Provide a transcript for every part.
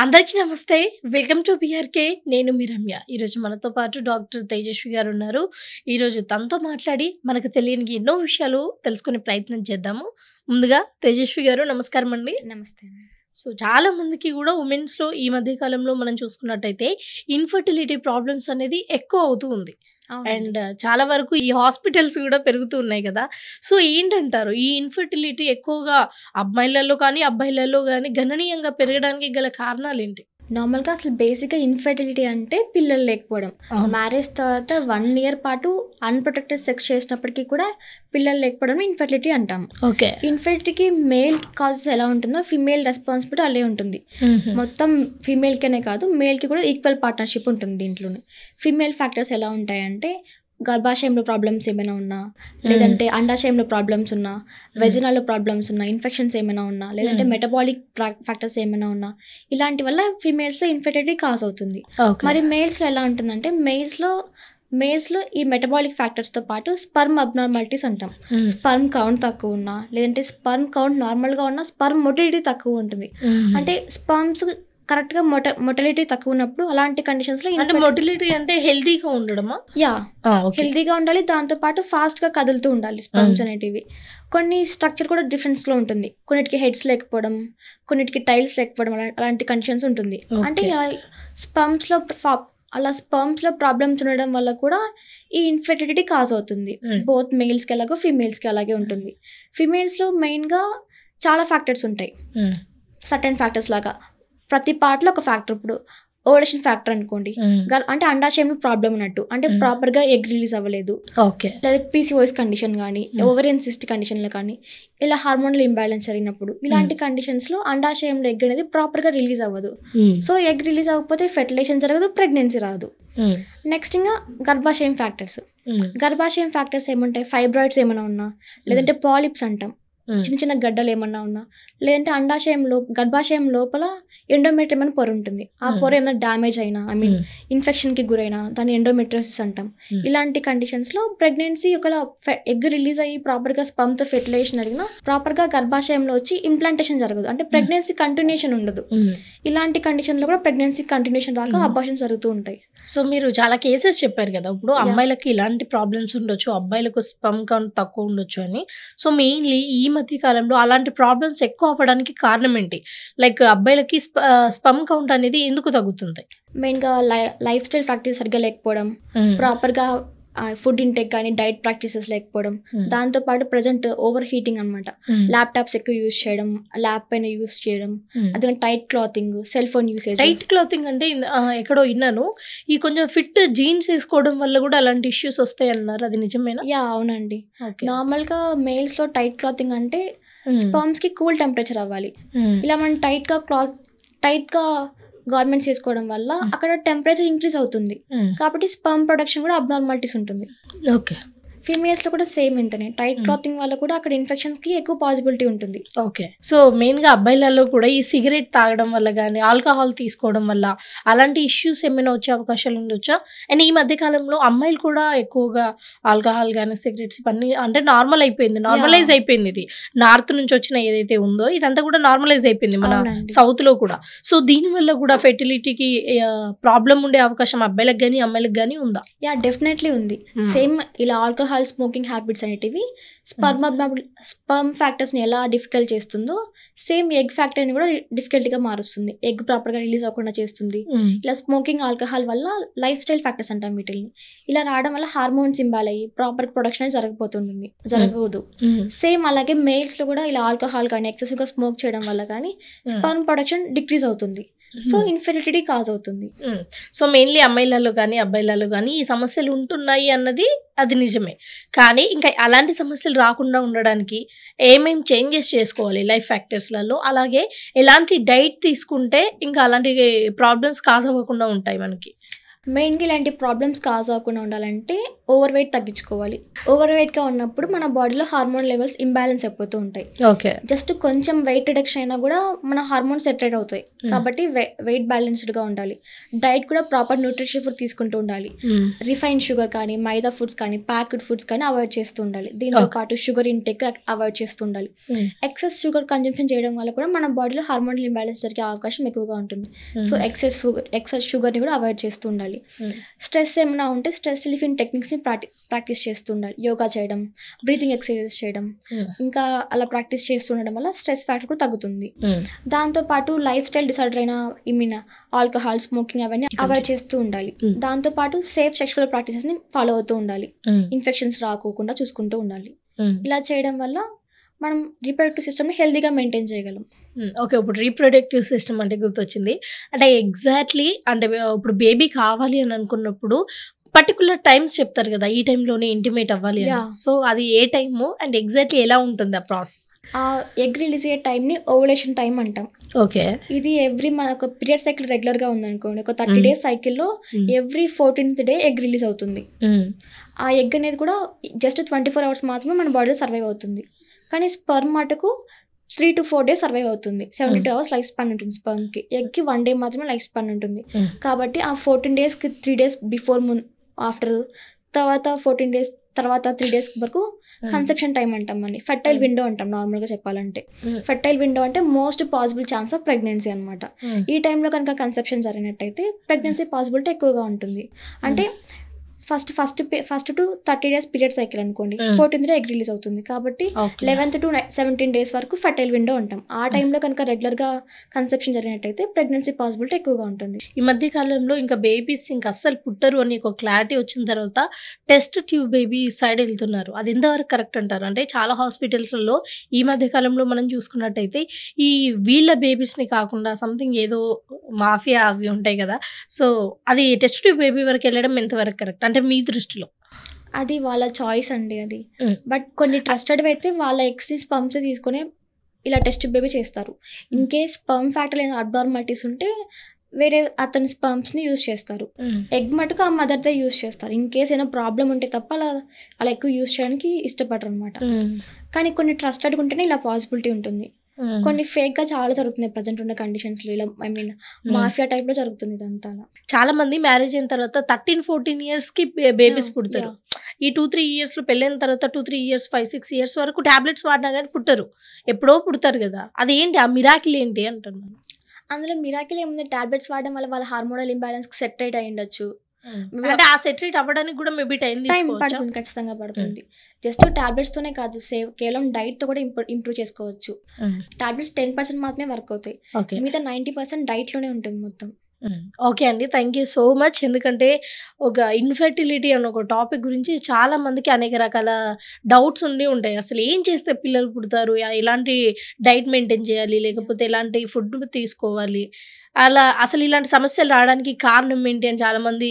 అందరికీ నమస్తే. Welcome to BRK. నేను మీ రమ్య. ఈరోజు మనతో పాటు డాక్టర్ తేజస్వి గారు ఉన్నారు. ఈరోజు తనతో మాట్లాడి మనకు తెలియని ఎన్నో విషయాలు తెలుసుకునే ప్రయత్నం చేద్దాము. ముందుగా తేజస్వి గారు నమస్కారం అండి. నమస్తే అండి. సో చాలా మందికి కూడా ఉమెన్స్‌లో ఈ మధ్య కాలంలో మనం చూసుకున్నట్టయితే ఇన్‌ఫర్టిలిటీ ప్రాబ్లమ్స్ అనేది ఎక్కువ అవుతూ ఉంది. అవునండి. అండ్ చాలా వరకు ఈ హాస్పిటల్స్ కూడా పెరుగుతూ ఉన్నాయి కదా! సో ఏంటంటారు? ఈ ఇన్‌ఫర్టిలిటీ ఎక్కువగా అమ్మాయిలలో కానీ, అబ్బాయిలలో గానీ గణనీయంగా పెరగడానికి గల కారణాలేంటి? నార్మల్‌గా అసలు బేసిక్‌గా ఇన్‌ఫెర్టిలిటీ అంటే పిల్లలు లేకపోవడం. అవును. మ్యారేజ్ తర్వాత 1 ఇయర్ పాటు అన్‌ప్రొటెక్టెడ్ సెక్స్ చేసినప్పటికీ కూడా పిల్లలు లేకపోవడం ఇన్‌ఫెర్టిలిటీ అంటాము. ఓకే. ఇన్‌ఫెర్టిలిటీకి మేల్ కాజెస్ ఎలా ఉంటుందో ఫీమేల్ రెస్పాన్సిబిలిటీ అలాగే ఉంటుంది. హుహు. మొత్తం ఫీమేల్‌కనే కాదు మేల్‌కి కూడా ఈక్వల్ పార్ట్నర్‌షిప్ ఉంటుంది దీంట్లోనే. ఫీమేల్ ఫ్యాక్టర్స్ ఎలా ఉంటాయంటే గర్భాశయంలో ప్రాబ్లమ్స్ ఏమైనా ఉన్నా, లేదంటే అండాశయంలో ప్రాబ్లమ్స్ ఉన్నా, వెజినాలో ప్రాబ్లమ్స్ ఉన్నా, ఇన్ఫెక్షన్స్ ఏమైనా ఉన్నా, లేదంటే మెటబాలిక్ ఫ్యాక్టర్స్ ఏమైనా ఉన్నా, ఇలాంటి వల్ల ఫీమేల్స్లో ఇన్ఫెర్టిలిటీ కాజ్ అవుతుంది. ఓకే. మరి మేల్స్లో ఎలా ఉంటుందంటే మేల్స్లో ఈ మెటబాలిక్ ఫ్యాక్టర్స్తో పాటు స్పర్మ్ అబ్నార్మాలిటీస్ అంటాం. స్పర్మ్ కౌంట్ తక్కువ ఉన్నా, లేదంటే స్పర్మ్ కౌంట్ నార్మల్గా ఉన్నా స్పర్మ్ మొటిలిటీ తక్కువ ఉంటుంది. అంటే స్పర్మ్స్ కరెక్ట్గా మొటిలిటీ తక్కువ ఉన్నప్పుడు అలాంటి కండిషన్స్లో అంటే మొటిలిటీ అంటే హెల్తీగా ఉండడమా? Yeah okay. హెల్తీగా ఉండాలి, దాంతోపాటు ఫాస్ట్గా కదులుతూ ఉండాలి స్పర్మ్స్ అనేటివి. కొన్ని స్ట్రక్చర్ కూడా డిఫరెన్స్లో ఉంటుంది. కొన్నిటికి హెడ్స్ లేకపోవడం, కొన్నిటికి టైల్స్ లేకపోవడం, అలాంటి కండిషన్స్ ఉంటుంది. అంటే స్పర్మ్స్లో స్పర్మ్స్లో ప్రాబ్లమ్స్ ఉండడం వల్ల కూడా ఈ ఇన్ఫెర్టిలిటీ కాజ్ అవుతుంది. బోత్ మేల్స్కి ఎలాగో ఫీమేల్స్కి అలాగే ఉంటుంది. ఫీమేల్స్లో మెయిన్గా చాలా ఫ్యాక్టర్స్ ఉంటాయి. సర్టెన్ ఫ్యాక్టర్స్ లాగా ప్రతి పార్ట్లో ఒక ఫ్యాక్టర్. ఇప్పుడు ఓవలేషన్ ఫ్యాక్టర్ అనుకోండి, అంటే అండాశయంలో ప్రాబ్లం ఉన్నట్టు, అంటే ప్రాపర్గా ఎగ్ రిలీజ్ అవ్వలేదు, ఓకే. లేదా పీసీఓఎస్ కండిషన్ కానీ, ఓవరియన్ సిస్ట్ కండిషన్లో కానీ, ఇలా హార్మోనల్ ఇంబ్యాలెన్స్ జరిగినప్పుడు ఇలాంటి కండిషన్స్లో అండాశయంలో ఎగ్ అనేది ప్రాపర్గా రిలీజ్ అవ్వదు. సో ఎగ్ రిలీజ్ అవ్వకపోతే ఫెర్టిలైజేషన్ జరగదు, ప్రెగ్నెన్సీ రాదు. నెక్స్ట్ ఇంకా గర్భాశయం ఫ్యాక్టర్స్ ఏముంటాయి? ఫైబ్రాయిడ్స్ ఏమైనా ఉన్నా, లేదంటే పాలిప్స్ అంటాం, చిన్న చిన్న గడ్డలు ఏమన్నా ఉన్నా, లేదంటే గర్భాశయం లోపల ఎండోమెట్రియం అని పొర ఉంటుంది. ఆ పొర ఏమైనా డ్యామేజ్ అయినా, ఇన్ఫెక్షన్కి గురైనా దాన్ని ఎండోమెట్రియోసిస్ అంటాం. ఇలాంటి కండిషన్స్లో ప్రెగ్నెన్సీ ఒకవేళ ఎగ్ రిలీజ్ అయ్యి ప్రాపర్గా స్పమ్తో ఫెర్టిలైజేషన్ అడిగినా ప్రాపర్గా గర్భాశయంలో వచ్చి ఇంప్లాంటేషన్ జరగదు, అంటే ప్రెగ్నెన్సీ కంటిన్యూషన్ ఉండదు. ఇలాంటి కండిషన్లో కూడా ప్రెగ్నెన్సీ కంటిన్యూషన్ రాక అబార్షన్స్ జరుగుతూ ఉంటాయి. సో మీరు చాలా కేసెస్ చెప్పారు కదా, ఇప్పుడు అమ్మాయిలకి ఇలాంటి ప్రాబ్లమ్స్ ఉండొచ్చు, అబ్బాయిలకు స్పర్మ్ కౌంట్ తక్కువ ఉండొచ్చు అని. సో మెయిన్లీ ఈ మధ్య కాలంలో అలాంటి ప్రాబ్లమ్స్ ఎక్కువ అవ్వడానికి కారణం ఏంటి? లైక్ అబ్బాయిలకి స్పర్మ్ కౌంట్ అనేది ఎందుకు తగ్గుతుంది? మెయిన్గా లైఫ్ స్టైల్ ప్రాక్టీస్ సరిగ్గా లేకపోవడం, ప్రాపర్గా ఫుడ్ ఇంటేక్ కానీ డైట్ ప్రాక్టీసెస్ లేకపోవడం, దాంతోపాటు ప్రజెంట్ ఓవర్ హీటింగ్ అనమాట. ల్యాప్టాప్స్ ఎక్కువ యూస్ చేయడం, ల్యాప్ పైన యూస్ చేయడం, అదే tight clothing, cell phone usage. Tight clothing అంటే ఎక్కడో విన్నాను, ఈ కొంచెం ఫిట్ జీన్స్ వేసుకోవడం వల్ల కూడా అలాంటి ఇష్యూస్ వస్తాయి అన్నారు, అది నిజమేనా? యా అవునండి. నార్మల్గా మేల్స్లో టైట్ క్లాతింగ్ అంటే స్పర్మ్స్కి కూల్ టెంపరేచర్ అవ్వాలి. ఇలా మనం టైట్గా గార్మెంట్స్ వేసుకోవడం వల్ల అక్కడ టెంపరేచర్ ఇంక్రీజ్ అవుతుంది, కాబట్టి స్పర్మ్ ప్రొడక్షన్ కూడా అబ్నార్మాలిటీస్ ఉంటుంది. ఓకే. ఫీమేల్స్లో కూడా సేమ్ ఇంతనే, టైట్ క్లాతింగ్ వల్ల కూడా అక్కడ ఇన్ఫెక్షన్స్కి ఎక్కువ పాసిబిలిటీ ఉంటుంది. ఓకే. సో మెయిన్గా అబ్బాయిలలో కూడా ఈ సిగరెట్ తాగడం వల్ల కానీ, ఆల్కహాల్ తీసుకోవడం వల్ల అలాంటి ఇష్యూస్ ఏమైనా వచ్చే అవకాశాలు ఉండొచ్చా? అండ్ ఈ మధ్య కాలంలో అమ్మాయిలు కూడా ఎక్కువగా ఆల్కహాల్ కానీ, సిగరెట్స్ ఇవన్నీ అంటే నార్మలైజ్ అయిపోయింది. ఇది నార్త్ నుంచి వచ్చిన ఏదైతే ఉందో ఇదంతా కూడా నార్మలైజ్ అయిపోయింది మన సౌత్లో కూడా. సో దీనివల్ల కూడా ఫెర్టిలిటీకి ప్రాబ్లం ఉండే అవకాశం అబ్బాయిలకు కానీ అమ్మాయిలకు కానీ ఉందా? యా డెఫినెట్లీ ఉంది. సేమ్ ఇలా ఆల్కహాల్, స్మోకింగ్ హ్యాబిట్స్ అనేటివి స్పర్మ్ ఫ్యాక్టర్స్ని ఎలా డిఫికల్ట్ చేస్తుందో సేమ్ ఎగ్ ఫ్యాక్టర్ని కూడా డిఫికల్ట్గా మారుస్తుంది, ఎగ్ ప్రాపర్గా రిలీజ్ అవ్వకుండా చేస్తుంది. ఇలా స్మోకింగ్, ఆల్కహాల్ వల్ల లైఫ్ స్టైల్ ఫ్యాక్టర్స్ అంటాం వీటిని. ఇలా రావడం వల్ల హార్మోన్స్ ఇంబాల్ అయ్యి ప్రాపర్ ప్రొడక్షన్ అనేది జరగదు. సేమ్ అలాగే మేల్స్లో కూడా ఇలా ఆల్కహాల్ కానీ ఎక్సెసివ్గా స్మోక్ చేయడం వల్ల కానీ స్పర్మ్ ప్రొడక్షన్ డిక్రీజ్ అవుతుంది. సో ఇన్ఫెర్టిలిటీ కాజ్ అవుతుంది. సో మెయిన్లీ అమ్మాయిలలో కానీ అబ్బాయిలలో కానీ ఈ సమస్యలు ఉంటున్నాయి అన్నది అది నిజమే. కానీ ఇంకా అలాంటి సమస్యలు రాకుండా ఉండడానికి ఏమేమి చేంజెస్ చేసుకోవాలి లైఫ్ ఫ్యాక్టర్స్లలో, అలాగే ఎలాంటి డైట్ తీసుకుంటే ఇంకా అలాంటి ప్రాబ్లమ్స్ కాజ్ అవ్వకుండా ఉంటాయి మనకి? మెయిన్గా ఇలాంటి ప్రాబ్లమ్స్ కాజ్ అవ్వకుండా ఉండాలంటే ఓవర్ వెయిట్ తగ్గించుకోవాలి. ఓవర్ వెయిట్గా ఉన్నప్పుడు మన బాడీలో హార్మోన్ లెవెల్స్ ఇంబ్యాలెన్స్ అయిపోతూ ఉంటాయి. ఓకే. జస్ట్ కొంచెం వెయిట్ రిడక్షన్ అయినా కూడా మన హార్మోన్స్ సెటరేట్ అవుతాయి. కాబట్టి వెయిట్ బ్యాలెన్స్డ్గా ఉండాలి. డైట్ కూడా ప్రాపర్ న్యూట్రిషన్ ఫుడ్ తీసుకుంటూ ఉండాలి. రిఫైన్ షుగర్ కానీ, మైదా ఫుడ్స్ కానీ, ప్యాక్డ్ ఫుడ్స్ కానీ అవాయిడ్ చేస్తూ ఉండాలి. దీంతో పాటు షుగర్ ఇంటేక్ అవాయిడ్ చేస్తూ ఉండాలి. ఎక్సెస్ షుగర్ కన్జంప్షన్ చేయడం వల్ల కూడా మన బాడీలో హార్మోనల్ ఇంబ్యాలెన్స్ జరిగే అవకాశం ఎక్కువగా ఉంటుంది. సో ఎక్సెస్ షుగర్ని కూడా అవాయిడ్ చేస్తూ ఉండాలి. స్ట్రెస్ ఏమైనా ఉంటే స్ట్రెస్ రిలీఫింగ్ టెక్నిక్స్ని ప్రాక్టీస్ చేస్తూ ఉండాలి. యోగా చేయడం, బ్రీతింగ్ ఎక్సర్సైజెస్ చేయడం, ఇంకా అలా ప్రాక్టీస్ చేస్తూ ఉండడం వల్ల స్ట్రెస్ ఫ్యాక్టర్ కూడా తగ్గుతుంది. దాంతోపాటు లైఫ్ స్టైల్ డిసార్డర్ అయిన ఆల్కహాల్, స్మోకింగ్ అవన్నీ అవాయిడ్ చేస్తూ ఉండాలి. దాంతోపాటు సేఫ్ సెక్షువల్ ప్రాక్టీసెస్ని ఫాలో అవుతూ ఉండాలి. ఇన్ఫెక్షన్స్ రాకోకుండా చూసుకుంటూ ఉండాలి. ఇలా చేయడం వల్ల మనం రీప్రొడక్టివ్ సిస్టమ్ని హెల్తీగా మెయింటైన్ చేయగలం. ఓకే. ఇప్పుడు రీప్రొడక్టివ్ సిస్టమ్ అంటే గుర్తొచ్చింది. అంటే ఎగ్జాక్ట్లీ అంటే ఇప్పుడు బేబీ కావాలి అని అనుకున్నప్పుడు పర్టికులర్ టైమ్స్ చెప్తారు కదా, ఈ టైంలోనే ఇంటిమేట్ అవ్వాలి అని. సో అది ఏ టైము అండ్ ఎగ్జాక్ట్లీ ఎలా ఉంటుంది ఆ ప్రాసెస్? ఆ ఎగ్ రిలీజ్ అయ్యే టైంని ఓవులేషన్ టైం అంటాం. ఓకే. ఇది మనకు పీరియడ్ సైకిల్ రెగ్యులర్గా ఉందనుకోండి, ఒక 30 days సైకిల్లో every 14th day egg release అవుతుంది. ఆ ఎగ్ అనేది కూడా జస్ట్ 24 hours మాత్రమే మన బాడీలో సర్వైవ్ అవుతుంది. కానీ స్పర్మ్ మటుకు 3 to 4 days సర్వైవ్ అవుతుంది. 72 hours లైఫ్ స్పాన్ ఉంటుంది స్పర్మ్కి. ఎగ్కి 1 day మాత్రమే లైఫ్ స్పాన్ ఉంటుంది. కాబట్టి ఆ 14 daysకి 3 days బిఫోర్ ఆఫ్టర్, తర్వాత 14 days తర్వాత 3 days వరకు కన్సెప్షన్ టైం అంటాం అని. ఫెర్టైల్ విండో అంటాం నార్మల్గా చెప్పాలంటే. ఫెర్టైల్ విండో అంటే most possible chance of pregnancy అనమాట. ఈ టైంలో కనుక కన్సెప్షన్ జరిగినట్టయితే ప్రెగ్నెన్సీ పాసిబిలిటీ ఎక్కువగా ఉంటుంది. అంటే first to 30 days period cycle అనుకోండి, 14th day ఎగ్ రిలీజ్ అవుతుంది. కాబట్టి 11th to 17 days వరకు ఫెర్టైల్ విండో అంటాం. ఆ టైంలో కనుక రెగ్యులర్గా కన్సెప్షన్ జరిగినట్టయితే ప్రెగ్నెన్సీ పాసిబిలిటీ ఎక్కువగా ఉంటుంది. ఈ మధ్య కాలంలో ఇంకా బేబీస్ ఇంకా అస్సలు పుట్టరు అని ఒక క్లారిటీ వచ్చిన తర్వాత టెస్ట్ ట్యూబ్ బేబీ సైడ్ వెళ్తున్నారు. అది ఎంతవరకు కరెక్ట్ అంటారు? అంటే చాలా హాస్పిటల్స్లో ఈ మధ్య కాలంలో మనం చూసుకున్నట్టయితే ఈ వీళ్ళ బేబీస్ని కాకుండా సంథింగ్ ఏదో మాఫియా అవి ఉంటాయి కదా, సో అది టెస్ట్ ట్యూబ్ బేబీ వరకు వెళ్ళడం ఎంతవరకు కరెక్ట్ అంటే మీ దృష్టిలో? అది వాళ్ళ చాయిస్ అండి అది. బట్ కొన్ని ట్రస్టెడ్ అయితే వాళ్ళ ఎగ్స్ స్పర్మ్స్ తీసుకొని ఇలా టెస్ట్ బేబీ చేస్తారు. ఇన్ కేస్ స్పర్మ్ ఫ్యాక్టర్ లేదా అబ్నార్మాలిటీస్ ఉంటే వేరే అతని స్పర్మ్స్ని యూజ్ చేస్తారు. ఎగ్ మటుకు ఆ మదర్దే యూజ్ చేస్తారు. ఇన్ కేస్ ఏమైనా ప్రాబ్లం ఉంటే తప్ప అలా ఎక్కువ యూజ్ చేయడానికి ఇష్టపడరు అనమాట. కానీ కొన్ని ట్రస్టెడ్గా ఉంటేనే ఇలా పాసిబిలిటీ ఉంటుంది. కొన్ని ఫేక్గా చాలా జరుగుతుంది ప్రజెంట్ ఉన్న కండిషన్స్లో. ఇలా మాఫియా టైప్లో జరుగుతుంది ఇదంతా. చాలా మంది మ్యారేజ్ అయిన తర్వాత 13-14 yearsకి బేబీస్ పుడతారు. ఈ 2-3 yearsలో పెళ్ళైన తర్వాత 2-3 years 5-6 years వరకు టాబ్లెట్స్ వాడినా కానీ పుట్టరు. ఎప్పుడో పుడతారు కదా, అది ఏంటి ఆ మిరాకిల్ ఏంటి అంటున్నాను. అందులో మిరాకిల్ ఏముంది, టాబ్లెట్స్ వాడడం వల్ల వాళ్ళ హార్మోనల్ ఇంబ్యాలెన్స్కి సెట్ అయి ఉండొచ్చు. అంటే ఆ సెటరేట్ అవ్వడానికి కూడా మేబీ టైం పడుతుంది, ఖచ్చితంగా పడుతుంది. జస్ట్ టాబ్లెట్స్ తోనే కాదు, కేవలం డైట్ తో కూడా ఇంప్రూవ్ చేసుకోవచ్చు. టాబ్లెట్స్ 10% మాత్రమే వర్క్ అవుతాయి, మిగతా 90% డైట్ లోనే ఉంటుంది మొత్తం. ఓకే అండి, థ్యాంక్ యూ సో మచ్. ఎందుకంటే ఒక ఇన్ఫర్టిలిటీ అన్న ఒక టాపిక్ గురించి చాలా మందికి అనేక రకాల డౌట్స్ ఉంటాయి. అసలు ఏం చేస్తే పిల్లలు పుడతారు, ఎలాంటి డైట్ మెయింటైన్ చేయాలి, లేకపోతే ఎలాంటి ఫుడ్ తీసుకోవాలి, అలా అసలు ఇలాంటి సమస్యలు రావడానికి కారణం ఏంటి అని చాలామంది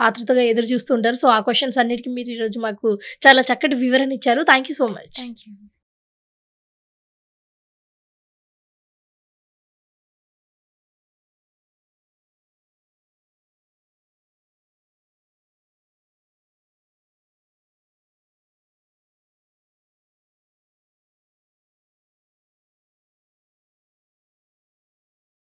ఆతృతగా ఎదురు చూస్తుంటారు. సో ఆ క్వశ్చన్స్ అన్నిటికీ మీరు ఈరోజు మాకు చాలా చక్కటి వివరణ ఇచ్చారు. Thank you so much. Thank you.